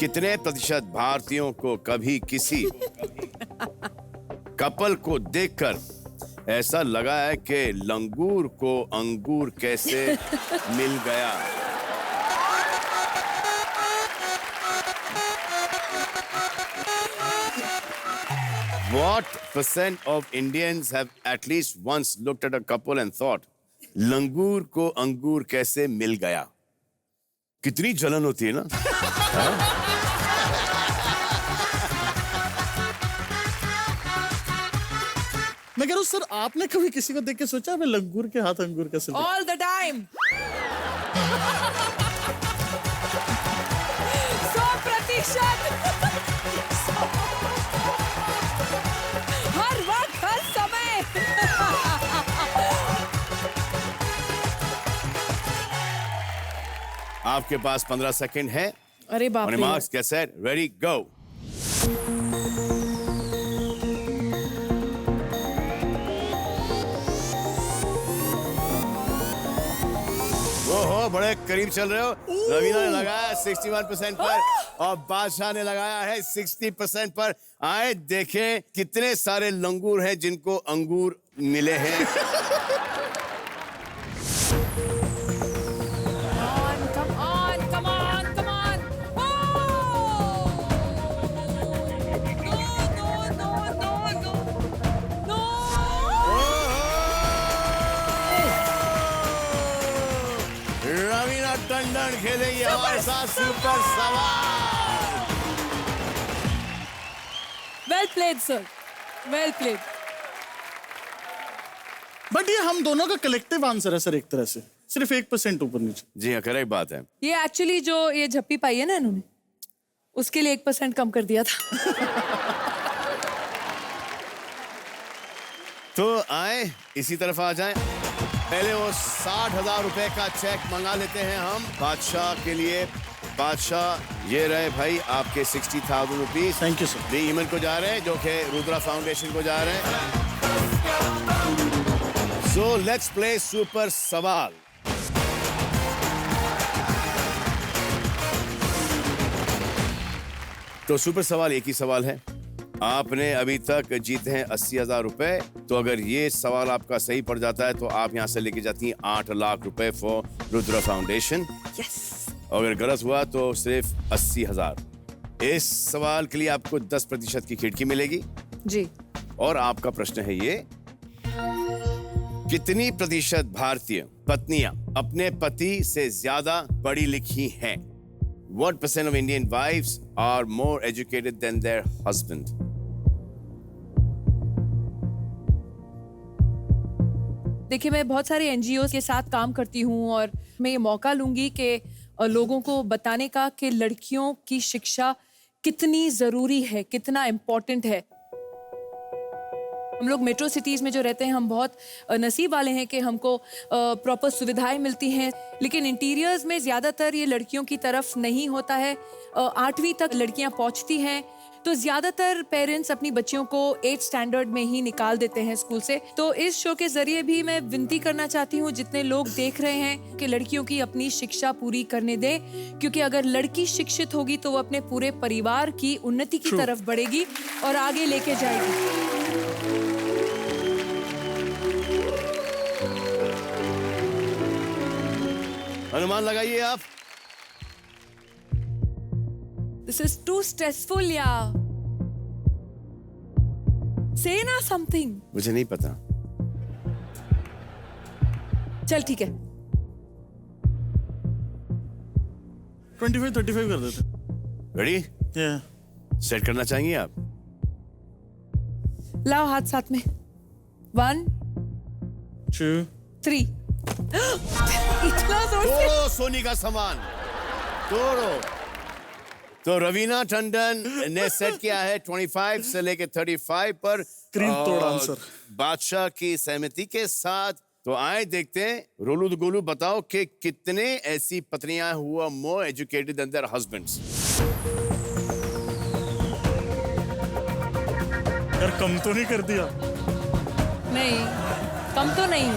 D: कितने प्रतिशत भारतीयों को कभी किसी कपल को देखकर ऐसा लगा है कि लंगूर को अंगूर कैसे मिल गया। What percent of Indians have at least once looked at a couple and thought, लंगूर को अंगूर कैसे मिल गया? कितनी जलन होती है ना?
E: मैं कह रहा हूँ सर, आपने कभी किसी को देख के सोचा मैं लंगूर के हाथ अंगूर कैसे लगे?
G: All the time. 100%। हर वक्त, हर समय।
D: आपके पास 15 सेकंड है।
G: अरे बाप रे।
D: मार्क्स, गेट सेट, रेडी, गो। ओहो, बड़े करीब चल रहे हो। रवीना ने लगाया 61% पर और बादशाह ने लगाया है 60% पर। आए देखें कितने सारे लंगूर हैं जिनको अंगूर मिले हैं। रवीना टंडन खेलेगी हमारे साथ सुपर सवाल।
G: Well played sir, well played.
E: But ये हम दोनों का कलेक्टिव आंसर है सर, एक तरह से सिर्फ 1% ऊपर नीचे।
D: जी हाँ, करेक्ट बात है।
G: ये एक्चुअली जो ये झप्पी पाई है ना इन्होंने, उसके लिए 1% कम कर दिया था।
D: तो आए इसी तरफ आ जाएं। पहले वो 60,000 रुपए का चेक मंगा लेते हैं हम बादशाह के लिए। बादशाह, ये रहे भाई आपके 60,000 rupees.
E: Thank you sir.
D: Email को जा रहे हैं जो कि रुद्रा फाउंडेशन को जा रहे हैं। सो लेट्स प्ले सुपर सवाल। तो सुपर सवाल एक ही सवाल है। आपने अभी तक जीते हैं 80,000 रुपए। तो अगर ये सवाल आपका सही पड़ जाता है तो आप यहाँ से लेके जाती हैं 8 लाख रुपए फॉर रुद्रा फाउंडेशन।
G: यस।
D: अगर गलत हुआ तो सिर्फ 80,000। इस सवाल के लिए आपको 10% की खिड़की मिलेगी
G: जी।
D: और आपका प्रश्न है ये, कितनी प्रतिशत भारतीय पत्नियां अपने पति से ज्यादा पढ़ी लिखी हैं? What percent of Indian wives are more educated than their husband?
G: देखिए, मैं बहुत सारे एनजीओ के साथ काम करती हूँ और मैं ये मौका लूंगी कि लोगों को बताने का कि लड़कियों की शिक्षा कितनी जरूरी है, कितना इम्पोर्टेंट है। हम लोग मेट्रो सिटीज में जो रहते हैं, हम बहुत नसीब वाले हैं कि हमको प्रॉपर सुविधाएं मिलती हैं, लेकिन इंटीरियर्स में ज्यादातर ये लड़कियों की तरफ नहीं होता है। 8वीं तक लड़कियां पहुंचती हैं तो ज्यादातर पेरेंट्स अपनी बच्चियों को 8th स्टैंडर्ड में ही निकाल देते हैं स्कूल से। तो इस शो के जरिए भी मैं विनती करना चाहती हूँ जितने लोग देख रहे हैं कि लड़कियों की अपनी शिक्षा पूरी करने दें, क्योंकि अगर लड़की शिक्षित होगी तो वो अपने पूरे परिवार की उन्नति की तरफ बढ़ेगी और आगे लेके जाएगी।
D: अनुमान लगाइए आप।
G: This is too stressful, yeah. Say ना something.
D: मुझे नहीं पता।
G: चल ठीक है।
E: 25-35 कर देते।
D: रेडी?
E: Yeah.
D: सेट करना चाहेंगे आप?
G: लाओ हाथ साथ में। 1
E: 2
G: 3। इतना जोर से।
D: तोड़ो सोनी का सामान, तोड़ो। तो रवीना टंडन ने सेट किया है 25 से लेके 35 पर।
E: स्क्रीन तोड़
D: और
E: आंसर।
D: बादशाह की सहमति के साथ। तो आए देखते हैं, रोलू द गोलू बताओ कि कितने ऐसी पत्नियां हुआ more educated than their husbands.
E: यार कम तो नहीं कर दिया?
G: नहीं, कम तो नहीं।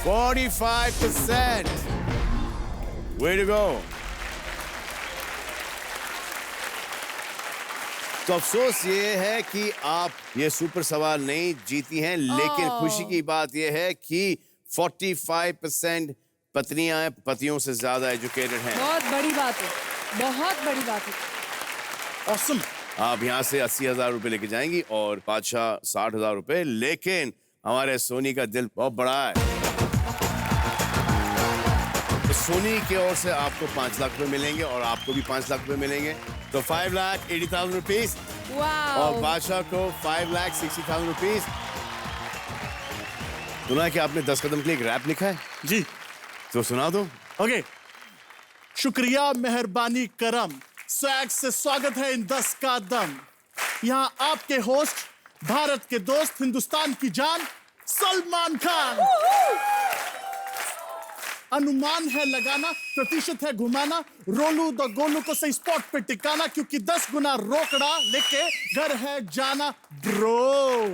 D: 45%. Way to go. तो अफसोस ये है कि आप ये सुपर सवाल नहीं जीती हैं, लेकिन खुशी की बात ये है कि 45% पत्नियां पतियों से ज्यादा एजुकेटेड हैं।
G: बहुत बड़ी बात है, बहुत बड़ी बात है।
E: ऑसम।
D: आप यहाँ से 80,000 रुपए लेके जाएंगी और बादशाह 60,000 रुपए, लेकिन हमारे सोनी का दिल बहुत बड़ा है। तो सोनी की ओर से आपको 5 लाख रुपए मिलेंगे और आपको भी 5 लाख रुपए मिलेंगे, तो 5,80,000 रुपीज
G: वाओ।
D: और बादशाह को 5,60,000 रुपीज। सुना कि आपने 10 कदम के लिए एक रैप लिखा है,
E: जी।
D: तो सुना दो।
E: ओके। शुक्रिया, मेहरबानी, करम, स्वैग से स्वागत है इन 10 का दम। यहाँ आपके होस्ट, भारत के दोस्त, हिंदुस्तान की जान, सलमान खान। अनुमान है लगाना, प्रतिशत है घुमाना, रोलू द गोलू को सही स्पॉट पे टिकाना, क्योंकि 10 गुना रोकड़ा लेके घर है जाना ब्रो।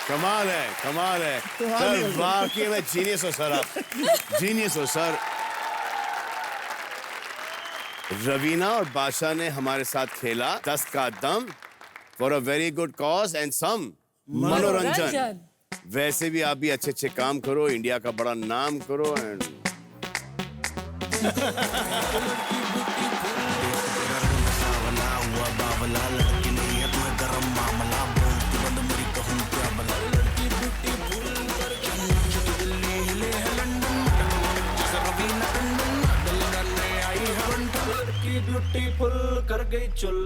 D: कमाल है, कमाल है सर, वाकई में जीनियस हो सर, आप जीनियस हो सर। रवीना और बादशाह ने हमारे साथ खेला 10 का दम for a very good cause and some मनोरंजन। वैसे भी आप भी अच्छे अच्छे काम करो, इंडिया का बड़ा नाम करो एंड
B: ब्यूटीफुल कर गई चुल।